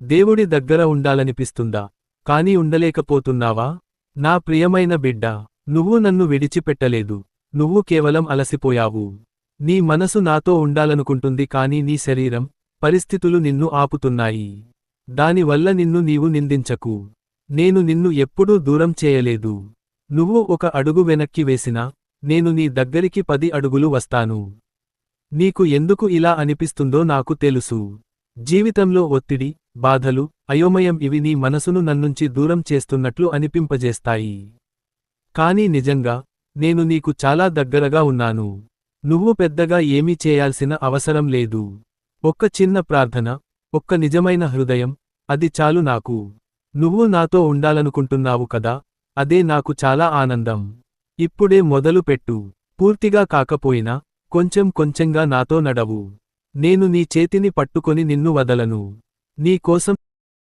దేవుడి దగ్గర ఉండాలనిపిస్తుందా, కాని ఉండలేకపోతున్నావా? నా ప్రియమైన బిడ్డా, నువ్వు నన్ను విడిచిపెట్టలేదు. నువ్వు కేవలం అలసిపోయావు. నీ మనసు నాతో ఉండాలనుకుంటుంది కాని నీ శరీరం, పరిస్థితులు నిన్ను ఆపుతున్నాయి. దానివల్ల నిన్ను నీవు నిందించకు. నేను నిన్ను ఎప్పుడూ దూరం చేయలేదు. నువ్వు ఒక అడుగు వెనక్కి వేసినా, నేను నీ దగ్గరికి 10 అడుగులు వస్తాను. నీకు ఎందుకు ఇలా అనిపిస్తుందో నాకు తెలుసు. జీవితంలో ఒత్తిడి, బాధలు, అయోమయం ఇవి నీ మనసును నన్నుంచి దూరం చేస్తున్నట్లు అనిపింపజేస్తాయి. కానీ నిజంగా, నేను నీకు చాలా దగ్గరగా ఉన్నాను. నువ్వు పెద్దగా ఏమీ చేయాల్సిన అవసరం లేదు. ఒక్క చిన్న ప్రార్థన, ఒక్క నిజమైన హృదయం, అది చాలు నాకు. నువ్వు నాతో ఉండాలనుకుంటున్నావు కదా, అదే నాకు చాలా ఆనందం. ఇప్పుడే మొదలు పెట్టు. పూర్తిగా కాకపోయినా, కొంచెం కొంచెంగా నాతో నడవు. నేను నీ చేతిని పట్టుకొని నిన్ను వదలను. నీ కోసం